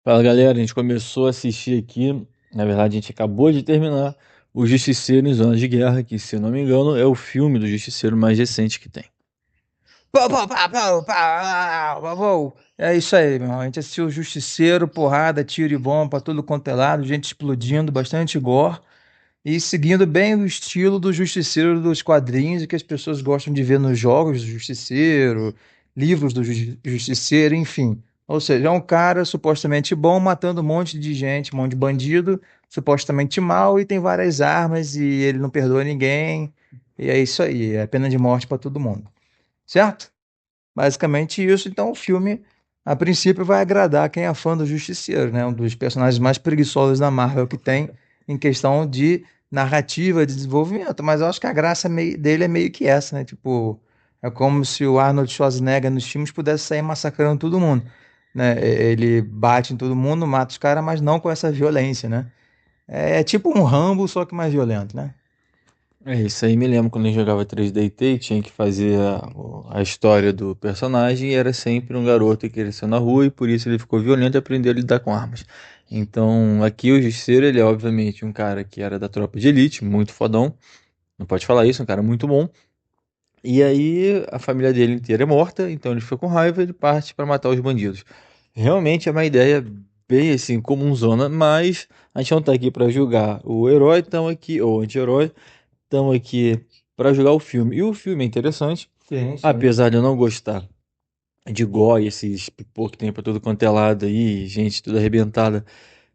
Fala galera, a gente começou a assistir aqui, na verdade a gente acabou de terminar o Justiceiro em Zona de Guerra, que se eu não me engano é o filme do Justiceiro mais recente que tem. Pau, pau, pau, pau, pau, pau, pau. É isso aí, meu irmão. A gente assistiu o Justiceiro, porrada, tiro e bomba pra tudo quanto é lado, gente explodindo, bastante gore. E seguindo bem o estilo do Justiceiro dos quadrinhos e que as pessoas gostam de ver nos jogos do Justiceiro, livros do Justiceiro, enfim. Ou seja, é um cara supostamente bom matando um monte de gente, um monte de bandido, supostamente mal e tem várias armas e ele não perdoa ninguém. E é isso aí, é pena de morte pra todo mundo. Certo? Basicamente isso. Então, o filme, a princípio, vai agradar quem é fã do Justiceiro, né? Um dos personagens mais preguiçosos da Marvel que tem em questão de narrativa, de desenvolvimento. Mas eu acho que a graça dele é meio que essa, né? Tipo, é como se o Arnold Schwarzenegger nos filmes pudesse sair massacrando todo mundo, né? Ele bate em todo mundo, mata os caras, mas não com essa violência, né? É tipo um Rambo, só que mais violento, né? É isso aí, me lembro quando a gente jogava 3D T, tinha que fazer a história do personagem e era sempre um garoto que cresceu na rua e por isso ele ficou violento e aprendeu a lidar com armas. Então aqui o Justiceiro ele é obviamente um cara que era da tropa de elite, muito fodão, não pode falar isso, um cara muito bom. E aí a família dele inteira é morta, então ele fica com raiva e ele parte para matar os bandidos. Realmente é uma ideia bem assim comunzona, mas a gente não tá aqui para julgar o herói, estamos aqui, ou o anti-herói, estamos aqui para julgar o filme. E o filme é interessante, Sim, sim. apesar de eu não gostar de gore, esses pipô que tem para tudo quanto é lado aí, gente tudo arrebentada.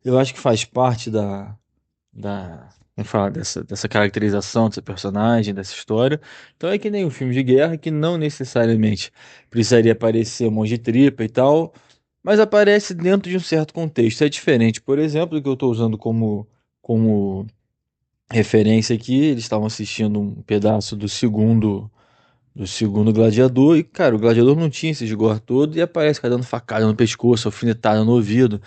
Eu acho que faz parte como fala, dessa caracterização dessa personagem, dessa história. Então é que nem um filme de guerra que não necessariamente precisaria aparecer um monte de tripa e tal, mas aparece dentro de um certo contexto. É diferente, por exemplo, do que eu estou usando como referência aqui, eles estavam assistindo um pedaço do segundo Gladiador, e cara, o Gladiador não tinha esse vigor todo, e aparece o cara dando facada no pescoço, alfinetada no ouvido.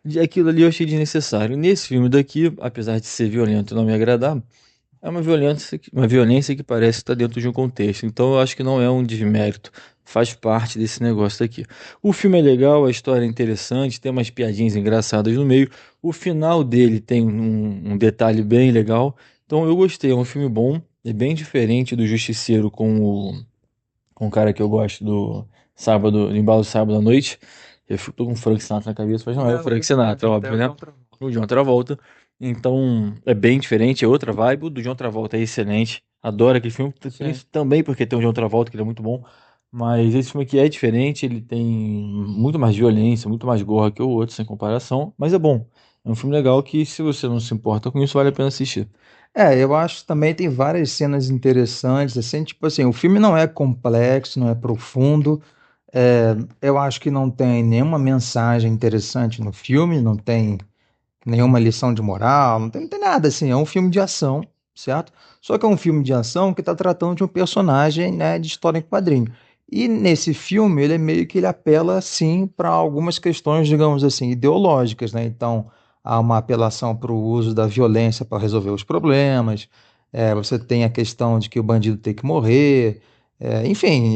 E aquilo ali eu achei desnecessário. Nesse filme daqui, apesar de ser violento e não me agradar, é uma violência que parece estar dentro de um contexto. Então eu acho que não é um desmérito. Faz parte desse negócio daqui. O filme é legal, a história é interessante, tem umas piadinhas engraçadas no meio. O final dele tem um detalhe bem legal. Então eu gostei, é um filme bom. É bem diferente do Justiceiro com o cara que eu gosto do sábado, do Embalo Sábado à Noite. Eu tô com o Frank Sinatra na cabeça, mas não é o É, Frank Lucas Sinatra, Sinatra, até óbvio, o né? John Travolta. O John Travolta. Então, é bem diferente, é outra vibe. O do John Travolta é excelente. Adoro aquele filme, Sim. também porque tem o John Travolta, que ele é muito bom. Mas esse filme aqui é diferente, ele tem muito mais violência, muito mais gorra que o outro, sem comparação. Mas é bom. É um filme legal que, se você não se importa com isso, vale a pena assistir. É, eu acho que também tem várias cenas interessantes, assim, tipo assim, o filme não é complexo, não é profundo, eu acho que não tem nenhuma mensagem interessante no filme, não tem nenhuma lição de moral, não tem nada assim, é um filme de ação, certo? Só que é um filme de ação que está tratando de um personagem, né, de história em quadrinho. E nesse filme, ele é meio que ele apela, sim, para algumas questões, digamos assim, ideológicas, né? Então, há uma apelação para o uso da violência para resolver os problemas, você tem a questão de que o bandido tem que morrer, enfim,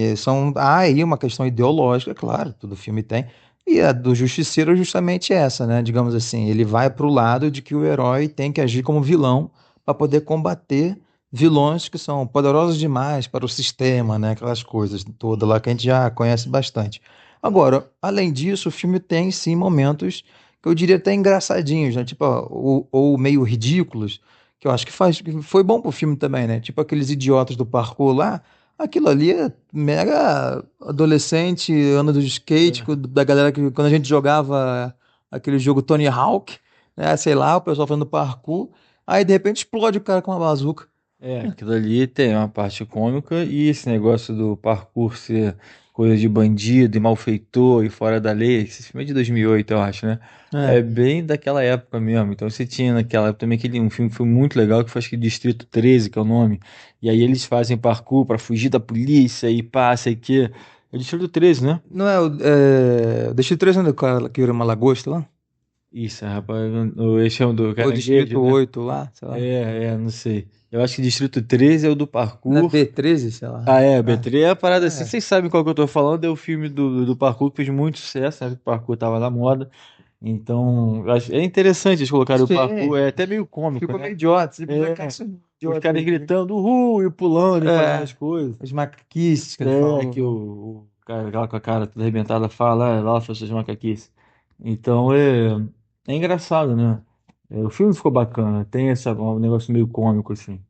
há aí uma questão ideológica, claro, todo filme tem, e a do Justiceiro é justamente essa, né? Digamos assim, ele vai para o lado de que o herói tem que agir como vilão para poder combater vilões que são poderosos demais para o sistema, né? Aquelas coisas todas lá que a gente já conhece bastante. Agora, além disso, o filme tem sim momentos que eu diria até engraçadinhos, né? Tipo, ó, ou meio ridículos, que eu acho que foi bom pro filme também, né? Tipo aqueles idiotas do parkour lá. Aquilo ali é mega adolescente, anda do skate, da galera que quando a gente jogava aquele jogo Tony Hawk, né? Sei lá, o pessoal fazendo parkour, aí de repente explode o cara com uma bazuca. Aquilo ali tem uma parte cômica e esse negócio do parkour ser coisa de bandido e malfeitor e fora da lei, esse filme é de 2008, eu acho, né? É É. bem daquela época mesmo. Então você tinha naquela época também um filme que foi muito legal que foi acho que Distrito 13, que é o nome. E aí eles fazem parkour pra fugir da polícia e passa e que. É Distrito 13, né? Não é o Distrito 3 do cara que vira uma lagosta lá? Isso, rapaz, esse é o do Ou caranguejo, Distrito né? 8 lá, sei lá. Não sei. Eu acho que Distrito 13 é o do Não é parkour. B13, sei lá. Ah, é, Ah, B3 é a parada assim. é. Vocês sabem qual que eu tô falando? É o filme do parkour que fez muito sucesso, né? O parkour tava na moda. Então, é interessante eles colocarem o parkour, Sim, é até meio cômico, ficou meio né? idiota. Você pensa, cara, É, isso é os idiota. caras gritando, uhul, e pulando e fazendo as É, coisas. as macaquices que ele É falou. que o cara lá com a cara toda arrebentada fala, lá são suas macaquices. Então é engraçado, né? O filme ficou bacana, tem um negócio meio cômico, assim.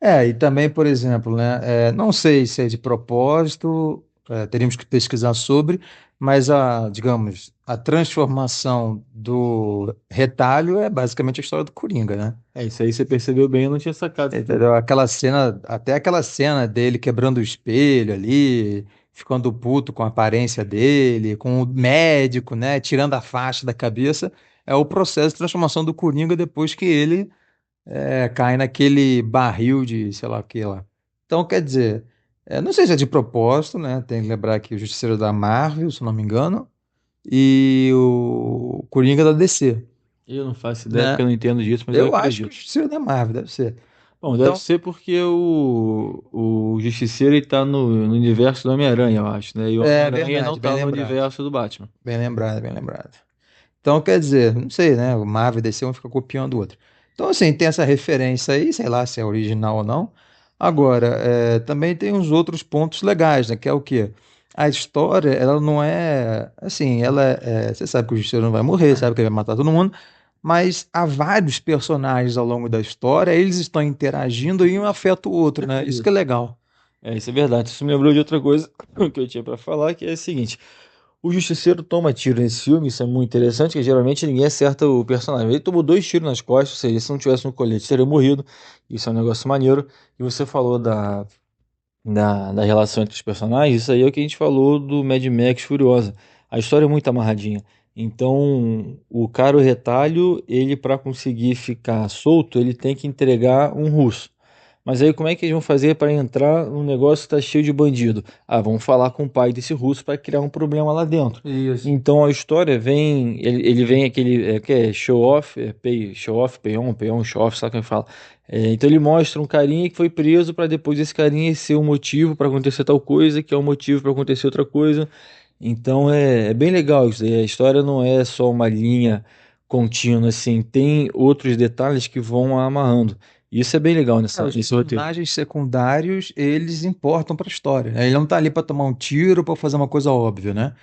E também, por exemplo, né, não sei se é de propósito, teríamos que pesquisar sobre, mas digamos, a transformação do retalho é basicamente a história do Coringa, né? É, isso aí você percebeu bem, eu não tinha sacado isso daí. Entendeu? Aquela cena, até aquela cena dele quebrando o espelho ali, ficando puto com a aparência dele, com o médico, né, tirando a faixa da cabeça, é o processo de transformação do Coringa depois que ele cai naquele barril de sei lá o que lá. Então, quer dizer, não sei se é de propósito, né? Tem que lembrar que o Justiceiro é da Marvel, se não me engano, e o Coringa é da DC, Eu não faço ideia porque né? eu não entendo disso, mas eu Eu acho que o acredito. Justiceiro é da Marvel, deve ser. Bom, deve Então, ser porque o Justiceiro ele tá no universo do Homem-Aranha, eu acho, né? E o é Homem-Aranha não verdade, bem tá no lembrado. universo do Batman. Bem lembrado, bem lembrado. Então, quer dizer, não sei, né? O Marvel e DC um fica copiando o outro. Então, assim, tem essa referência aí, sei lá se é original ou não. Agora, também tem uns outros pontos legais, né? Que é o quê? A história, ela não é assim, você sabe que o Justiceiro não vai morrer, sabe que ele vai matar todo mundo, mas há vários personagens ao longo da história, eles estão interagindo e um afeta o outro, né? Isso que é Isso. legal. Isso é verdade. Isso me lembrou de outra coisa que eu tinha pra falar, que é o seguinte: o Justiceiro toma tiro nesse filme, isso é muito interessante, que geralmente ninguém acerta o personagem. Ele tomou dois tiros nas costas, ou seja, se não tivesse no colete, teria morrido. Isso é um negócio maneiro. E você falou da relação entre os personagens, isso aí é o que a gente falou do Mad Max Furiosa. A história é muito amarradinha. Então, o cara, o retalho, ele para conseguir ficar solto, ele tem que entregar um russo. Mas aí como é que eles vão fazer para entrar num negócio que está cheio de bandido? Ah, vamos falar com o pai desse russo para criar um problema lá dentro. Isso. Então a história vem, ele vem aquele, que é show off, show off, peão, show off, sabe como fala? Então ele mostra um carinha que foi preso para depois esse carinha ser o motivo para acontecer tal coisa, que é o motivo para acontecer outra coisa. Então é bem legal isso aí. A história não é só uma linha contínua, assim, tem outros detalhes que vão amarrando. E isso é bem legal Os nesse roteiro. personagens secundários, eles importam para a história, né? Ele não tá ali para tomar um tiro, para fazer uma coisa óbvia, né?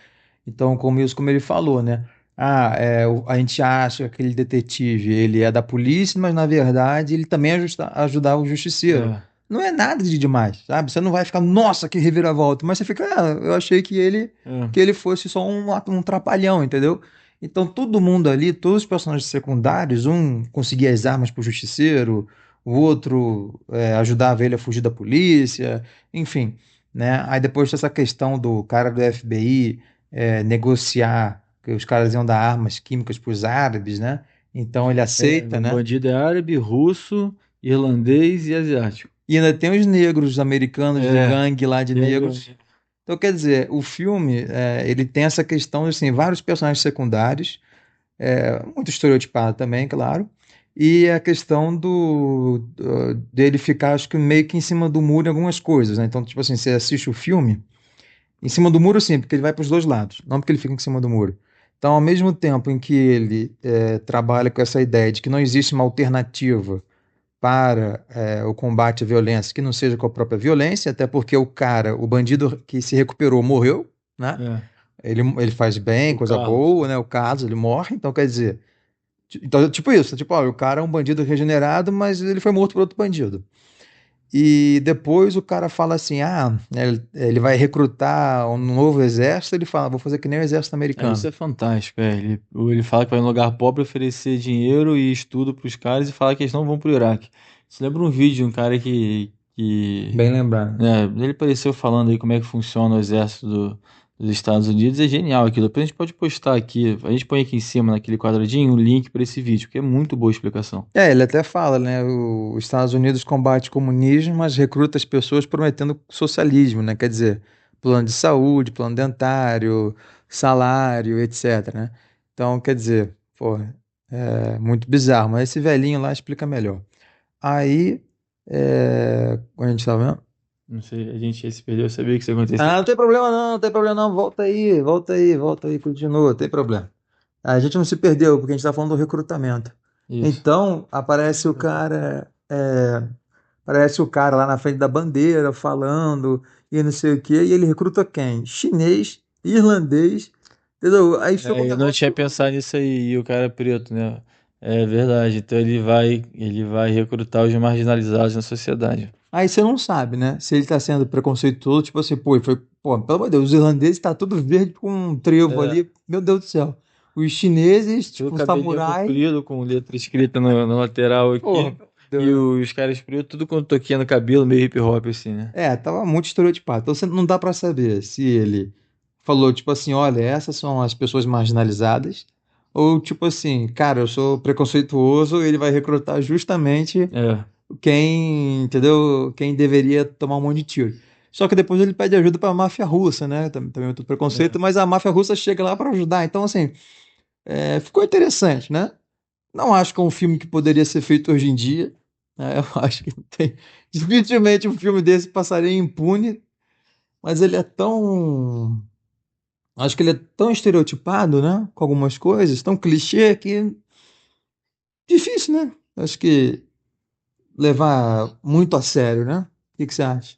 Então, como ele falou, né? A gente acha que aquele detetive, ele é da polícia, mas na verdade ele também ajudar o justiceiro. É, Não é nada de demais, sabe? Você não vai ficar, nossa, que reviravolta, mas você fica, eu achei é. que ele fosse só um trapalhão, entendeu? Então, todo mundo ali, todos os personagens secundários, um conseguia as armas pro justiceiro, o outro ajudava ele a fugir da polícia, enfim, né? Aí depois dessa questão do cara do FBI negociar, que os caras iam dar armas químicas para os árabes, né? Então ele aceita, O né? bandido é árabe, russo, irlandês e asiático. E ainda tem os negros americanos de É, gangue lá de e aí, negros. Então, quer dizer, o filme, ele tem essa questão, assim, vários personagens secundários, muito estereotipado também, claro, e a questão dele ficar, acho que meio que em cima do muro em algumas coisas, né? Então, tipo assim, você assiste o filme, em cima do muro, sim, porque ele vai para os dois lados, não porque ele fica em cima do muro. Então, ao mesmo tempo em que ele trabalha com essa ideia de que não existe uma alternativa para o combate à violência que não seja com a própria violência, até porque o cara, o bandido que se recuperou, morreu, né? é, Ele faz bem, o coisa Carlos. boa, né? O caso, ele morre, então quer dizer. Então, tipo isso, tipo, ó, o cara é um bandido regenerado, mas ele foi morto por outro bandido. E depois o cara fala assim: ele vai recrutar um novo exército. Ele fala: vou fazer que nem o exército Isso americano. é fantástico. Ele fala que vai em lugar pobre oferecer dinheiro e estudo para os caras e fala que eles não vão pro Iraque. Você lembra um vídeo de um cara Bem lembrado. ele apareceu falando aí como é que funciona o exército dos Estados Unidos. É genial aquilo. Depois a gente pode postar aqui. A gente põe aqui em cima, naquele quadradinho, um link para esse vídeo, que é muito boa a explicação. Ele até fala, né? Os Estados Unidos combate o comunismo, mas recruta as pessoas prometendo socialismo, né? Quer dizer, plano de saúde, plano dentário, salário, etc, né? Então, quer dizer, pô, é muito bizarro, mas esse velhinho lá explica melhor. Aí, quando a gente tava vendo? Não sei, a gente se perdeu, eu sabia que isso ia acontecer. Não tem problema não, não tem problema não, volta aí, volta aí, volta aí, continua, tem problema. A gente não se perdeu, porque a gente tá falando do recrutamento. Isso. Então, aparece o cara lá na frente da bandeira falando e não sei o quê, e ele recruta quem? Chinês, irlandês, entendeu? Aí fica um Eu não tinha negócio. pensado nisso aí, e o cara é preto, né? É verdade. Então ele vai recrutar os marginalizados na sociedade. Aí você não sabe, né? Se ele tá sendo preconceituoso, tipo assim, pô, pô, pelo amor de Deus, os irlandeses tá tudo verde com um trevo É, ali, meu Deus do céu. Os chineses, eu tipo, um cabelinho samurai, comprido, com letra escrita no lateral pô, aqui, e os caras pretos, tudo com toquinha no cabelo, meio hip hop, assim, né? tava muito estereotipado. Então você não dá pra saber se ele falou, tipo assim, olha, essas são as pessoas marginalizadas, ou tipo assim, cara, eu sou preconceituoso, ele vai recrutar justamente É, quem, entendeu? Quem deveria tomar um monte de tiro. Só que depois ele pede ajuda para a máfia russa, né? Também é outro é. preconceito, mas a máfia russa chega lá para ajudar. Então, assim, ficou interessante, né? Não acho que é um filme que poderia ser feito hoje em dia, né? Eu acho que não tem. Dificilmente um filme desse passaria impune, mas ele é tão. Acho que ele é tão estereotipado, né? Com algumas coisas, tão clichê que difícil, né? Acho que levar muito a sério, né? O que que você acha?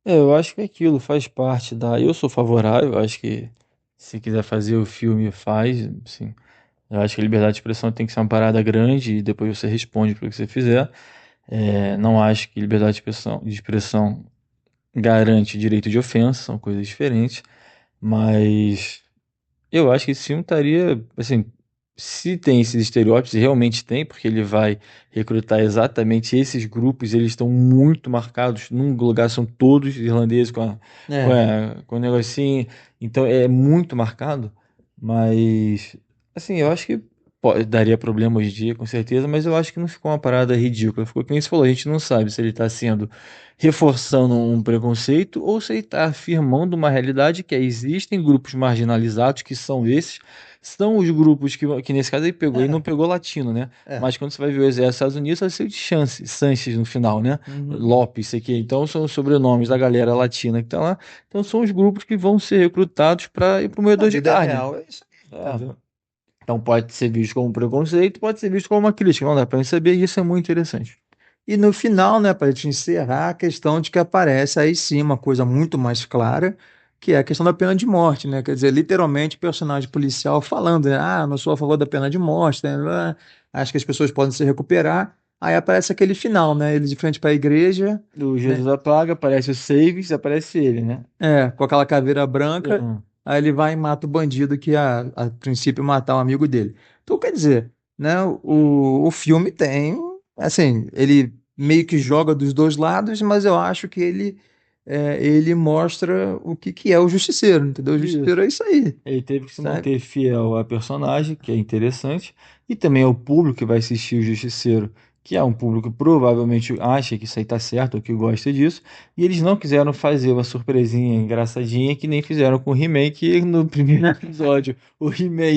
Eu acho que aquilo faz parte da. Eu sou favorável, acho que se quiser fazer o filme, faz, sim. Eu acho que a liberdade de expressão tem que ser uma parada grande e depois você responde pelo que você fizer. Não acho que liberdade de expressão garante direito de ofensa, são coisas diferentes, mas eu acho que esse filme estaria, assim, se tem esses estereótipos, e realmente tem, porque ele vai recrutar exatamente esses grupos, eles estão muito marcados, num lugar são todos irlandeses É. com o negocinho, então é muito marcado, mas, assim, eu acho que daria problema hoje em dia, com certeza, mas eu acho que não ficou uma parada ridícula, ficou que nem você falou, a gente não sabe se ele está sendo reforçando um preconceito ou se ele está afirmando uma realidade que existem grupos marginalizados, que são esses, são os grupos que nesse caso ele pegou, ele não É, pegou latino, né? é. Mas quando você vai ver o exército dos Estados Unidos, vai ser o de Chance, Sanches no final, né? Uhum. Lopes, isso aqui. Então são os sobrenomes da galera latina que tá lá. Então são os grupos que vão ser recrutados para ir para o Na moedor de vida carne. real é isso aí, É. entendeu? Então pode ser visto como um preconceito, pode ser visto como uma crítica. Não dá para saber, e isso é muito interessante. E no final, né, para gente encerrar, a questão de que aparece aí sim uma coisa muito mais clara, que é a questão da pena de morte, né? Quer dizer, literalmente o personagem policial falando, né? Ah, não sou a favor da pena de morte, né? Acho que as pessoas podem se recuperar. Aí aparece aquele final, né? Ele de frente para a igreja, Do né? Jesus apaga, aparece o Saves, aparece ele, né? Com aquela caveira branca. É. Aí ele vai e mata o bandido que a princípio matar um amigo dele. Então, quer dizer, né, o filme tem, assim, ele meio que joga dos dois lados, mas eu acho que ele mostra o que que é o justiceiro, entendeu? O Isso. justiceiro é isso aí, Ele teve que se sabe? manter fiel à personagem, que é interessante, e também ao público que vai assistir o Justiceiro, que é um público que provavelmente acha que isso aí tá certo, ou que gosta disso, e eles não quiseram fazer uma surpresinha engraçadinha que nem fizeram com o He-Man, que no primeiro episódio, o He-Man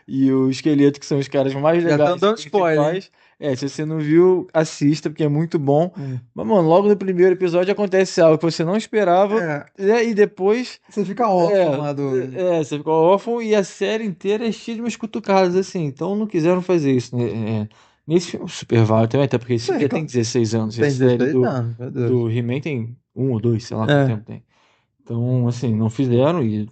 e o Esqueleto, que são os caras mais Já estão legais e dando spoiler, hein? principais. Se você não viu, assista, porque é muito bom. É. Mas, mano, logo no primeiro episódio acontece algo que você não esperava, É, e depois. você fica órfão lá do. Você ficou órfão e a série inteira é cheia de umas cutucadas assim, então não quiseram fazer isso, né? Nesse filme Super Vale também, até porque esse filme Sim, já tem 16 anos, e a tem série 16 do, anos, meu Deus. do He-Man tem um ou dois, sei lá quanto É. tempo tem. Então, assim, não fizeram e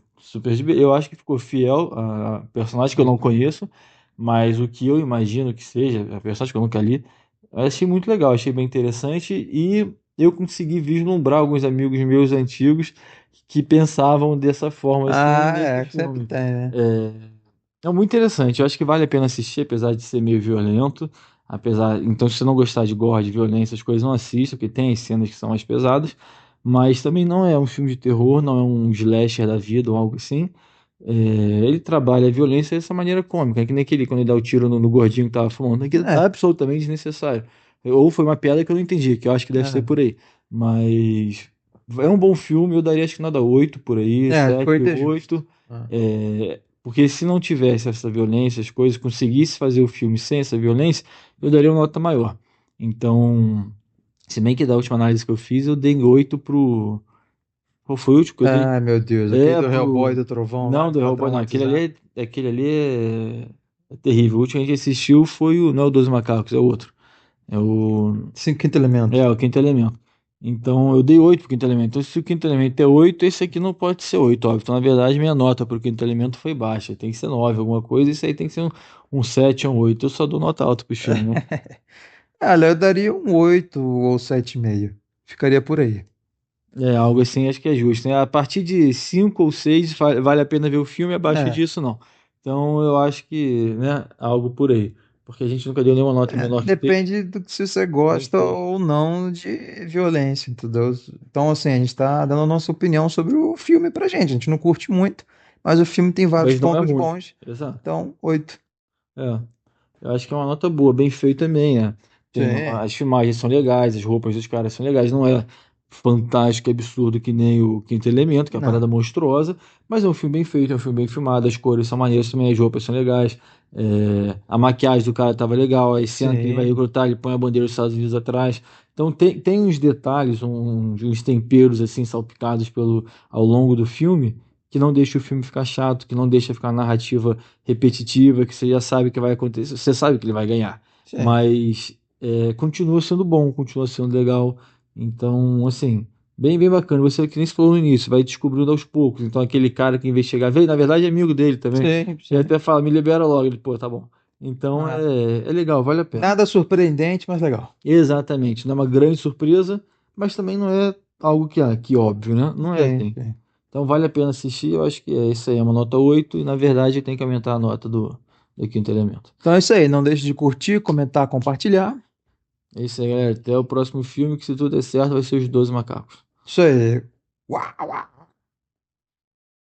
eu acho que ficou fiel a personagem que eu não conheço, mas o que eu imagino que seja, a personagem que eu nunca li, eu achei muito legal, achei bem interessante e eu consegui vislumbrar alguns amigos meus antigos que pensavam dessa forma assim Ah, nesse sempre filme. tem, né? É muito interessante, eu acho que vale a pena assistir, apesar de ser meio violento. Então, se você não gostar de gore, de violência, as coisas não assista, porque tem as cenas que são mais pesadas. Mas também não é um filme de terror, não é um slasher da vida ou algo assim. Ele trabalha a violência dessa maneira cômica, que nem aquele quando ele dá o tiro no gordinho que tava falando, que é É, absolutamente desnecessário. Ou foi uma piada que eu não entendi, que eu acho que deve ser é, por aí. Mas é um bom filme, eu daria acho que nada 8 por aí, foi 7 ter justo. 8. Porque se não tivesse essa violência, as coisas, conseguisse fazer o filme sem essa violência, eu daria uma nota maior. Então, se bem que da última análise que eu fiz, eu dei 8 Qual foi o último que eu dei? Ah, meu Deus, aquele É do Hellboy pro. do Trovão lá, Não, que do tava Hellboy, não. Aquele traumatizado. ali aquele ali é terrível. O último que a gente assistiu foi o. Não é o 12 Macacos, é o outro. É o. Quinto Elemento. É o Quinto Elemento. Então eu dei 8 pro Quinto Elemento. Então, se o Quinto Elemento é 8, esse aqui não pode ser 8, óbvio. Então, na verdade, minha nota pro Quinto Elemento foi baixa. Tem que ser 9, alguma coisa. Isso aí tem que ser um 7 ou um 8. Eu só dou nota alta pro filme, né? Olha, eu daria um 8 ou 7,5. Ficaria por aí. É algo assim, acho que é justo, né? A partir de 5 ou 6 vale a pena ver o filme, abaixo É, disso não. Então eu acho que, né, algo por aí. Porque a gente nunca deu nenhuma nota menor que 6. depende do que se você gosta Perfeito. ou não de violência, entendeu? Então, assim, a gente tá dando a nossa opinião sobre o filme pra gente. A gente não curte muito, mas o filme tem vários Mas não é pontos ruim. bons. Exato. Então, 8. É. Eu acho que é uma nota boa, bem feita também, né? Sim. As filmagens são legais, as roupas dos caras são legais, não é fantástico, absurdo que nem o Quinto Elemento, que é uma Não. parada monstruosa, mas é um filme bem feito, é um filme bem filmado, as cores são maneiras também, as roupas são legais, a maquiagem do cara tava legal, a cena que ele vai Sim. recrutar, ele põe a bandeira dos Estados Unidos atrás. Então tem uns detalhes, uns temperos assim salpicados ao longo do filme, que não deixa o filme ficar chato, que não deixa ficar a narrativa repetitiva, que você já sabe que vai acontecer, você sabe que ele vai ganhar, Sim. mas continua sendo bom, continua sendo legal. Então, assim, bem bacana. Você, que nem se falou no início, vai descobrindo aos poucos. Então, aquele cara que investigar, veio, na verdade, é amigo dele também. Sim, Ele sim. até fala, me libera logo. Ele, pô, tá bom. Então, Ah, é legal, vale a pena. nada surpreendente, mas legal. Exatamente. Não é uma grande surpresa, mas também não é algo que óbvio, né? Não é Sim, assim. sim. Então, vale a pena assistir. Eu acho que é isso aí, é uma nota 8 e, na verdade, tem que aumentar a nota do Quinto Elemento. Então é isso aí. Não deixe de curtir, comentar, compartilhar. É isso aí, galera. Até o próximo filme, que se tudo der certo, vai ser Os 12 Macacos. Isso aí. Uau, uau.